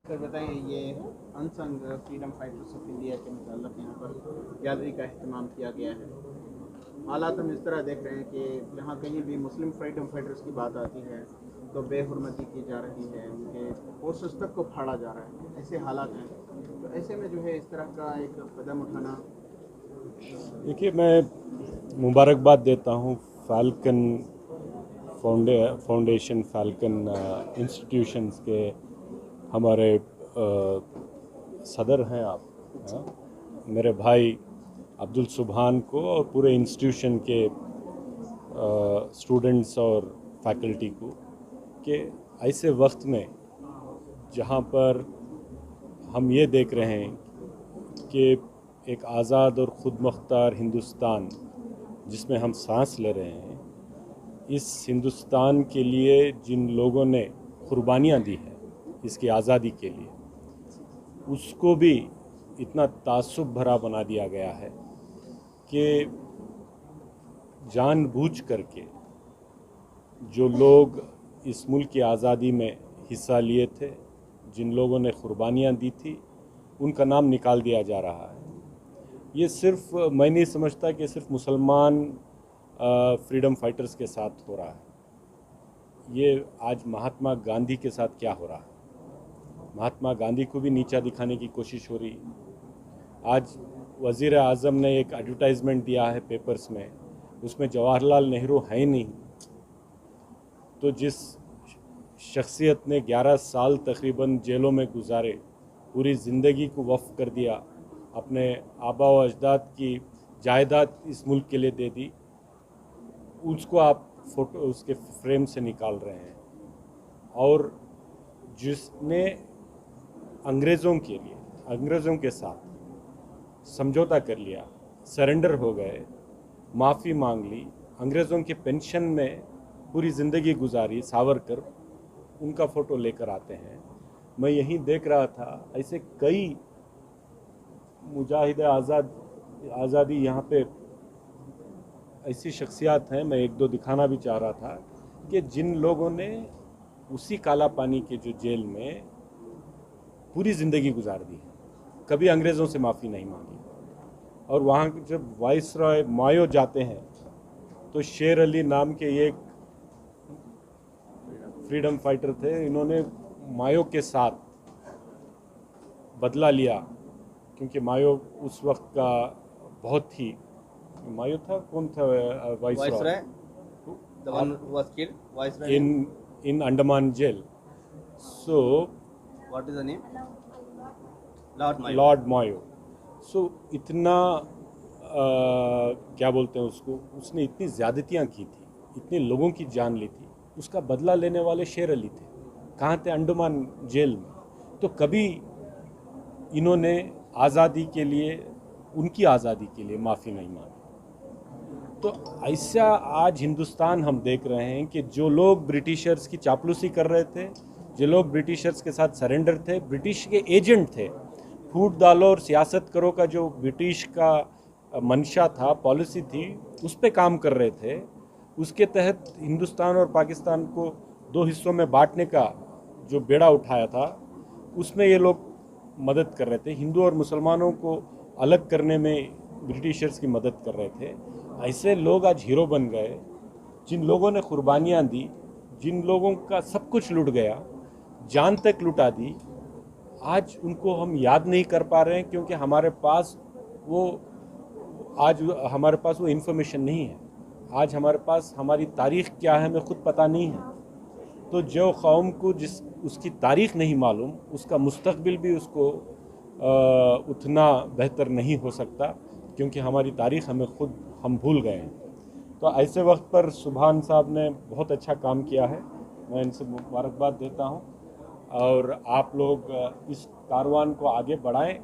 Sir बताएं, ये unsung freedom fighters of India के मतलब यहाँ पर गैदरी का अहतमाम किया गया है। हालात हम इस तरह देख रहे हैं कि जहाँ कहीं भी मुस्लिम फ्रीडम फाइटर्स की बात आती है तो बेहुरमती की जा रही है, उनके फोर्सेस तक को फाड़ा जा रहा है, ऐसे हालात हैं। तो ऐसे में जो है इस तरह का एक कदम उठाना। देखिए, मैं मुबारकबाद देता हूँ फाल्कन फाउंडेशन, फाल्कन इंस्टीट्यूशंस के हमारे सदर हैं आप, हाँ, मेरे भाई अब्दुल सुबहान को और पूरे इंस्टीट्यूशन के स्टूडेंट्स और फैकल्टी को कि ऐसे वक्त में जहाँ पर हम ये देख रहे हैं कि एक आज़ाद और ख़ुद मुख्तार हिंदुस्तान जिसमें हम सांस ले रहे हैं, इस हिंदुस्तान के लिए जिन लोगों ने कुर्बानियाँ दी हैं इसकी आज़ादी के लिए, उसको भी इतना तासुब भरा बना दिया गया है कि जानबूझ करके जो लोग इस मुल्क की आज़ादी में हिस्सा लिए थे, जिन लोगों ने कुर्बानियाँ दी थी, उनका नाम निकाल दिया जा रहा है। ये सिर्फ, मैं नहीं समझता कि सिर्फ मुसलमान फ्रीडम फाइटर्स के साथ हो रहा है। ये आज महात्मा गांधी के साथ क्या हो रहा है, महात्मा गांधी को भी नीचा दिखाने की कोशिश हो रही। आज वज़ीर आज़म ने एक एडवर्टाइजमेंट दिया है पेपर्स में, उसमें जवाहरलाल नेहरू है नहीं। तो जिस शख्सियत ने 11 साल तकरीबन जेलों में गुजारे, पूरी ज़िंदगी को वक्फ कर दिया, अपने आबा व अजदाद की जायदाद इस मुल्क के लिए दे दी, उसको आप फोटो उसके फ्रेम से निकाल रहे हैं। और जिसने अंग्रेज़ों के लिए, अंग्रेज़ों के साथ समझौता कर लिया, सरेंडर हो गए, माफ़ी मांग ली, अंग्रेज़ों के पेंशन में पूरी ज़िंदगी गुजारी, सावरकर, उनका फ़ोटो लेकर आते हैं। मैं यहीं देख रहा था, ऐसे कई मुजाहिद आज़ादी यहाँ पे ऐसी शख्सियात हैं, मैं एक दो दिखाना भी चाह रहा था, कि जिन लोगों ने उसी काला पानी के जो जेल में पूरी ज़िंदगी गुजार दी है, कभी अंग्रेज़ों से माफ़ी नहीं मांगी। और वहाँ जब वाइसरॉय मायो जाते हैं तो शेर अली नाम के एक फ्रीडम फाइटर थे, इन्होंने मायो के साथ बदला लिया, क्योंकि मायो उस वक्त का बहुत ही, मायो था, कौन था viceroy, in Andaman jail. So what is the name? Lord Mayo. So इतना क्या बोलते हैं उसको, उसने इतनी ज़्यादतियाँ की थी, इतने लोगों की जान ली थी, उसका बदला लेने वाले शेर अली थे। कहाँ थे? अंडमान जेल में। तो कभी इन्होंने आज़ादी के लिए, उनकी आज़ादी के लिए माफ़ी नहीं मांगी। तो ऐसा आज हिंदुस्तान हम देख रहे हैं कि जो लोग ब्रिटिशर्स की चापलूसी कर रहे थे, जो लोग ब्रिटिशर्स के साथ सरेंडर थे, ब्रिटिश के एजेंट थे, फूट डालो और सियासत करो का जो ब्रिटिश का मंशा था, पॉलिसी थी, उस पे काम कर रहे थे। उसके तहत हिंदुस्तान और पाकिस्तान को दो हिस्सों में बांटने का जो बेड़ा उठाया था, उसमें ये लोग मदद कर रहे थे। हिंदू और मुसलमानों को अलग करने में ब्रिटिशर्स की मदद कर रहे थे। ऐसे लोग आज हीरो बन गए, जिन लोगों ने कुर्बानियाँ दी, जिन लोगों का सब कुछ लुट गया, जान तक लुटा दी, आज उनको हम याद नहीं कर पा रहे हैं, क्योंकि हमारे पास वो, आज हमारे पास वो इन्फॉर्मेशन नहीं है। आज हमारे पास हमारी तारीख़ क्या है हमें खुद पता नहीं है। तो जो कौम को जिस उसकी तारीख़ नहीं मालूम, उसका मुस्तकबिल भी उसको उतना बेहतर नहीं हो सकता, क्योंकि हमारी तारीख़ हम भूल गए हैं। तो ऐसे वक्त पर सुभान साहब ने बहुत अच्छा काम किया है, मैं इनसे मुबारकबाद देता हूँ। और आप लोग इस कारवान को आगे बढ़ाएं,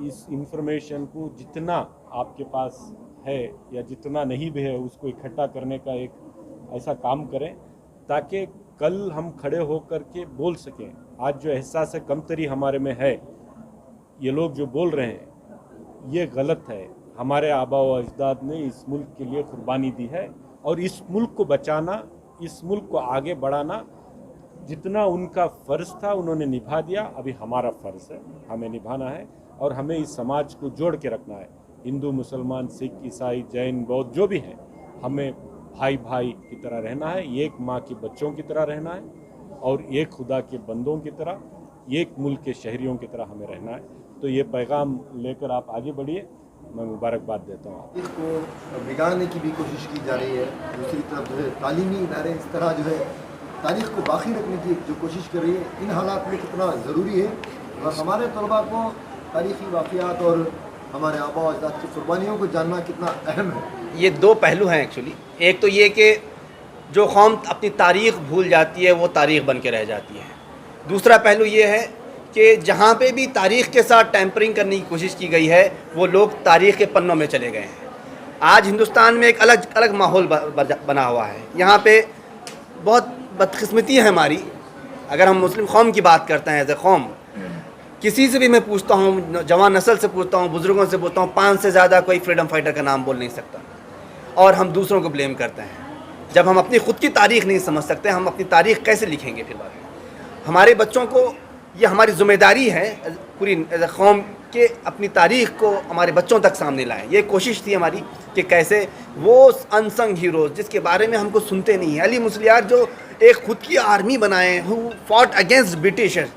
इस इंफॉर्मेशन को जितना आपके पास है या जितना नहीं भी है, उसको इकट्ठा करने का एक ऐसा काम करें, ताकि कल हम खड़े होकर के बोल सकें। आज जो एहसास कमतरी हमारे में है, ये लोग जो बोल रहे हैं ये गलत है। हमारे आबा व अजदाद ने इस मुल्क के लिए कुर्बानी दी है, और इस मुल्क को बचाना, इस मुल्क को आगे बढ़ाना जितना उनका फ़र्ज़ था उन्होंने निभा दिया। अभी हमारा फ़र्ज़ है, हमें निभाना है और हमें इस समाज को जोड़ के रखना है। हिंदू, मुसलमान, सिख, ईसाई, जैन, बौद्ध जो भी हैं, हमें भाई भाई की तरह रहना है, एक माँ के बच्चों की तरह रहना है और एक खुदा के बंदों की तरह, एक मुल्क के शहरियों की तरह हमें रहना है। तो ये पैगाम लेकर आप आगे बढ़िए, मैं मुबारकबाद देता हूँ। इसको बिगाड़ने की भी कोशिश की जा रही है। दूसरी तरफ जो है तालीमी इदारे इस तरह जो है तारीख़ को बाकी रखने की जो कोशिश कर रही है, इन हालात में कितना ज़रूरी है और हमारे तलबा को तारीख़ी वाक़यात और हमारे आबा व अजदाद की कुर्बानियों को जानना कितना अहम है। ये दो पहलू हैं एक्चुअली। एक तो ये कि जो कौम अपनी तारीख़ भूल जाती है वो तारीख़ बन के रह जाती है। दूसरा पहलू ये है कि जहाँ पे भी तारीख़ के साथ टैंपरिंग करने की कोशिश की गई है वो लोग तारीख़ के पन्नों में चले गए हैं। आज हिंदुस्तान में एक अलग अलग माहौल बना हुआ है। यहाँ पे बहुत बदकिस्मती है हमारी। अगर हम मुस्लिम कौम की बात करते हैं एज ए कौम, किसी से भी मैं पूछता हूँ, जवान नस्ल से पूछता हूँ, बुज़ुर्गों से पूछता हूँ, 5 से ज़्यादा कोई फ्रीडम फाइटर का नाम बोल नहीं सकता और हम दूसरों को ब्लेम करते हैं। जब हम अपनी ख़ुद की तारीख़ नहीं समझ सकते, हम अपनी तारीख़ कैसे लिखेंगे फिर बाद में? हमारे बच्चों को ये हमारी ज़िम्मेदारी है पूरी कौम के अपनी तारीख़ को हमारे बच्चों तक सामने लाएं। ये कोशिश थी हमारी कि कैसे वो अनसंग हीरोज़ जिसके बारे में हमको सुनते नहीं हैं, अली मुसलियार जो एक खुद की आर्मी बनाए, हु फॉट अगेंस्ट ब्रिटिशर्स,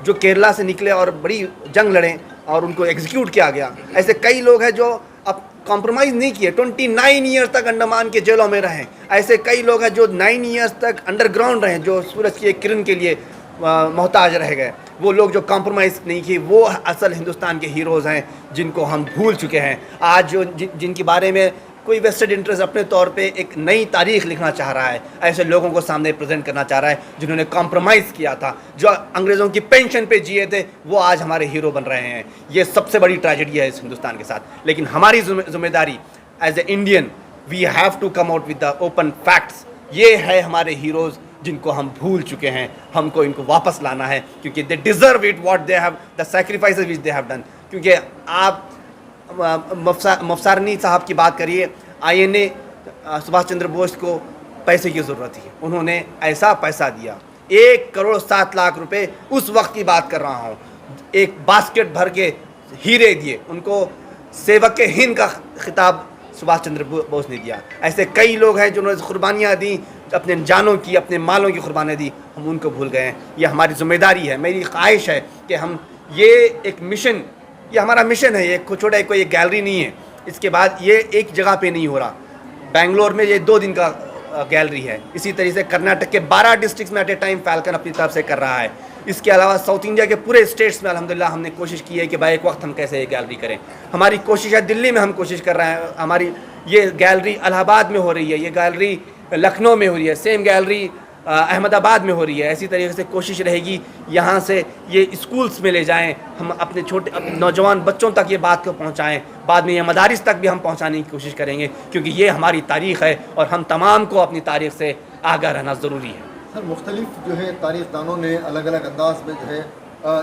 जो केरला से निकले और बड़ी जंग लड़े और उनको एग्जीक्यूट किया गया। ऐसे कई लोग हैं जो अब कॉम्प्रोमाइज़ नहीं किए, 29 ईयर्स तक अंडमान के जेलों में रहें। ऐसे कई लोग हैं जो 9 ईयर्स तक अंडरग्राउंड रहे, जो सूरज की एक किरण के लिए मोहताज रह गए। वो लोग जो कॉम्प्रोमाइज़ नहीं किए वो असल हिंदुस्तान के हीरोज़ हैं जिनको हम भूल चुके हैं। आज जो जिनके बारे में कोई वेस्टेड इंटरेस्ट अपने तौर पे एक नई तारीख़ लिखना चाह रहा है, ऐसे लोगों को सामने प्रेजेंट करना चाह रहा है जिन्होंने कॉम्प्रोमाइज़ किया था, जो अंग्रेज़ों की पेंशन पे जिए थे, वो आज हमारे हीरो बन रहे हैं। ये सबसे बड़ी ट्रेजेडी है इस हिंदुस्तान के साथ। लेकिन हमारी जिम्मेदारी as a Indian, we have to come out with the open facts. ये है हमारे हीरोज़ जिनको हम भूल चुके हैं, हमको इनको वापस लाना है क्योंकि they deserve it what they have, the sacrifices which they have done. क्योंकि आप मफसारनी साहब की बात करिए, INA सुभाष चंद्र बोस को पैसे की ज़रूरत थी, उन्होंने ऐसा पैसा दिया, 1 करोड़ 7 लाख रुपए, उस वक्त की बात कर रहा हूँ, एक बास्केट भर के हीरे दिए उनको। सेवक के हिंद का खिताब सुभाष चंद्र बोस ने दिया। ऐसे कई लोग हैं जिन्होंने कुर्बानियाँ दी, अपने जानों की, अपने मालों की कुर्बानियाँ दी, हम उनको भूल गए हैं। ये हमारी जिम्मेदारी है। मेरी ख्वाहिश है कि हम ये एक मिशन, ये हमारा मिशन है, ये छोटा कोई एक गैलरी नहीं है। इसके बाद ये एक जगह पे नहीं हो रहा। बेंगलोर में ये 2 दिन का गैलरी है। इसी तरीके से कर्नाटक के 12 डिस्ट्रिक्ट्स में एट ए टाइम फैल्कन अपनी तरफ से कर रहा है। इसके अलावा साउथ इंडिया के पूरे स्टेट्स में अल्हम्दुलिल्लाह हमने कोशिश की है कि भाई एक वक्त हम कैसे ये गैलरी करें। हमारी कोशिश है, दिल्ली में हम कोशिश कर रहे हैं, हमारी ये गैलरी इलाहाबाद में हो रही है, ये गैलरी लखनऊ में हो रही है, सेम गैलरी अहमदाबाद में हो रही है। ऐसी तरीके से कोशिश रहेगी यहाँ से ये स्कूल्स में ले जाएं, हम अपने अपने नौजवान बच्चों तक ये बात को पहुँचाएँ। बाद में ये मदारिस तक भी हम पहुँचाने की कोशिश करेंगे क्योंकि ये हमारी तारीख़ है और हम तमाम को अपनी तारीख़ से आगाह रहना ज़रूरी है। सर, मुख्तलिफ जो है तारीख़दानों ने अलग अलग अंदाज में जो है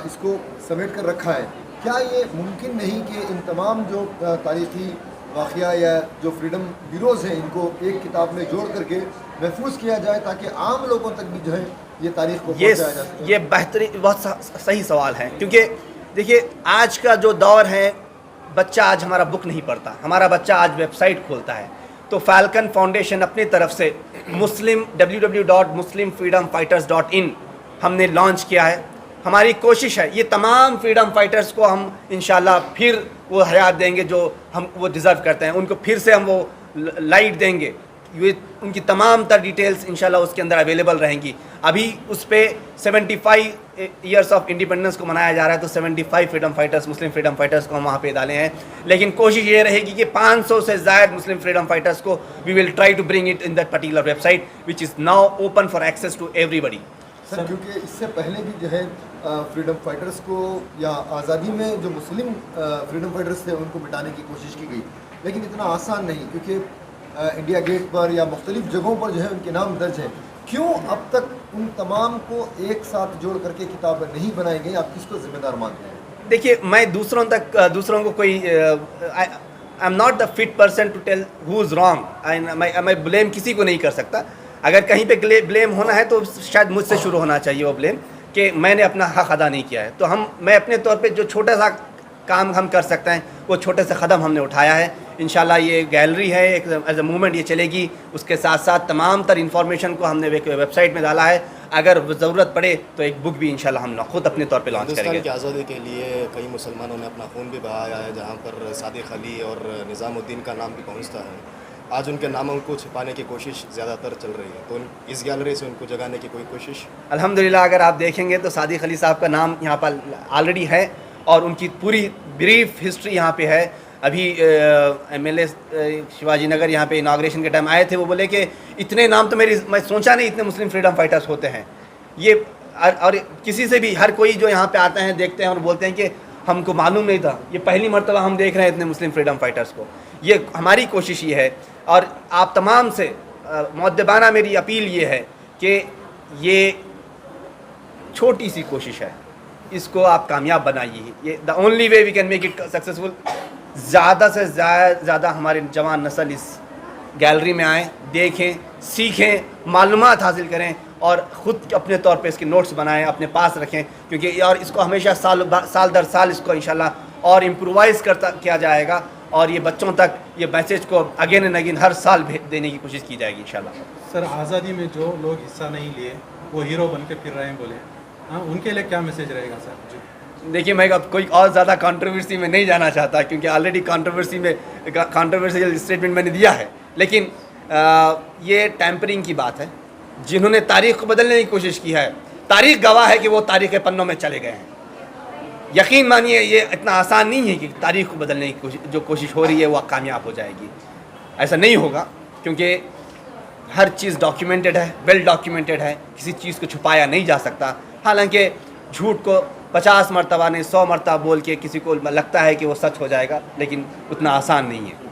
इसको समेट कर रखा है। क्या ये मुमकिन नहीं कि इन तमाम जो तारीख़ी वाक़या या जो फ्रीडम हीरोज़ हैं इनको एक किताब में जोड़ करके महफूज किया जाए ताकि आम लोगों तक भी जो है ये तारीख़ को पहुँचाया जा सके? ये बेहतरीन, बहुत सही सवाल है। क्योंकि देखिए आज का जो दौर है, बच्चा आज हमारा बुक नहीं पढ़ता, हमारा बच्चा आज वेबसाइट खोलता है। तो फैल्कन फाउंडेशन अपनी तरफ से www.muslimfreedomfighters.in हमने लॉन्च किया है। हमारी कोशिश है ये तमाम फ्रीडम फाइटर्स को हम इंशाल्लाह फिर वो हयात देंगे जो हम वो डिज़र्व करते हैं, उनको फिर से हम वो लाइट देंगे। ये उनकी तमाम तर डिटेल्स इंशाल्लाह उसके अंदर अवेलेबल रहेंगी। अभी उस पर 75 ईयर्स ऑफ इंडिपेंडेंस को मनाया जा रहा है, तो 75 फ्रीडम फाइटर्स, मुस्लिम फ्रीडम फाइटर्स को हम वहाँ पे डाले हैं। लेकिन कोशिश ये रहेगी कि 500 से ज़्यादा मुस्लिम फ्रीडम फाइटर्स को we will try to bring it in that particular website which is now open for access to everybody. Sir, क्योंकि इससे पहले भी जो है फ्रीडम फाइटर्स को या आज़ादी में जो मुस्लिम फ्रीडम फाइटर्स थे उनको मिटाने की कोशिश की गई, लेकिन इतना आसान नहीं, क्योंकि इंडिया गेट पर या मुख्तलिफ जगहों पर जो है उनके नाम दर्ज है। क्यों अब तक उन तमाम को एक साथ जोड़ करके किताबें नहीं बनाई गई? आप किसको जिम्मेदार मानते हैं? देखिए, मैं दूसरों को कोई I am not the fit person to tell who is wrong. मैं ब्लेम किसी को नहीं कर सकता। अगर कहीं पे ब्लेम होना है तो शायद मुझसे शुरू होना चाहिए वो ब्लेम, कि मैंने अपना हक़ अदा नहीं किया है। तो मैं अपने तौर पे जो छोटा सा काम हम कर सकते हैं वो छोटे से कदम हमने उठाया है। इंशाल्लाह ये गैलरी है, एक एज अ मूवमेंट ये चलेगी। उसके साथ साथ तमाम तर इन्फॉर्मेशन को हमने एक वेबसाइट में डाला है। अगर ज़रूरत पड़े तो एक बुक भी इंशाल्लाह हम खुद अपने तौर पे लॉन्च हिंदुस्तान करेंगे। की आज़ादी के लिए कई मुसलमानों ने अपना खून भी बहाया है, जहाँ पर सादिक अली और निज़ामुद्दीन का नाम भी पहुँचता है। आज उनके नामों को छिपाने की कोशिश ज़्यादातर चल रही है, तो इस गैलरी से उनको जगाने की कोई कोशिश? अल्हम्दुलिल्लाह अगर आप देखेंगे तो सादिक अली साहब का नाम यहाँ पर ऑलरेडी है और उनकी पूरी ब्रीफ हिस्ट्री यहाँ पे है। अभी MLA शिवाजी नगर यहाँ पे इनाग्रेशन के टाइम आए थे, वो बोले कि इतने नाम तो मैं सोचा नहीं इतने मुस्लिम फ्रीडम फाइटर्स होते हैं। ये और किसी से भी हर कोई जो यहाँ पे आते हैं देखते हैं और बोलते हैं कि हमको मालूम नहीं था, ये पहली मर्तबा हम देख रहे हैं इतने मुस्लिम फ्रीडम फाइटर्स को। ये हमारी कोशिश ये है और आप तमाम से मुअद्दबाना मेरी अपील ये है कि ये छोटी सी कोशिश है, इसको आप कामयाब बनाइए। ये the only way we can make it successful. ज़्यादा से ज़्यादा हमारे जवान नस्ल इस गैलरी में आएँ, देखें, सीखें, मालूमात हासिल करें और ख़ुद अपने तौर पे इसके नोट्स बनाएं, अपने पास रखें, क्योंकि और इसको हमेशा साल दर साल इसको इंशाल्लाह और इम्प्रोवाइज़ किया जाएगा और ये बच्चों तक ये मैसेज को अगेन एंड अगेन हर साल देने की कोशिश की जाएगी इंशाल्लाह। सर, आज़ादी में जो लोग हिस्सा नहीं लिए वो हीरो बन के फिर रहे हैं बोले, हाँ, उनके लिए क्या मैसेज रहेगा सर? देखिए, मैं अब कोई और ज़्यादा कंट्रोवर्सी में नहीं जाना चाहता, क्योंकि ऑलरेडी कंट्रोवर्शियल स्टेटमेंट मैंने दिया है। लेकिन ये टैंपरिंग की बात है। जिन्होंने तारीख़ को बदलने की कोशिश की है, तारीख़ गवाह है कि वो तारीख़ के पन्नों में चले गए हैं। यकीन मानिए ये इतना आसान नहीं है कि तारीख़ को बदलने की जो कोशिश हो रही है वह कामयाब हो जाएगी। ऐसा नहीं होगा, क्योंकि हर चीज़ डॉक्यूमेंटेड है, वेल डॉक्यूमेंटेड है, किसी चीज़ को छुपाया नहीं जा सकता। हालांकि झूठ को 50 मरतबा नहीं 100 मरतबा बोल के किसी को लगता है कि वो सच हो जाएगा, लेकिन उतना आसान नहीं है।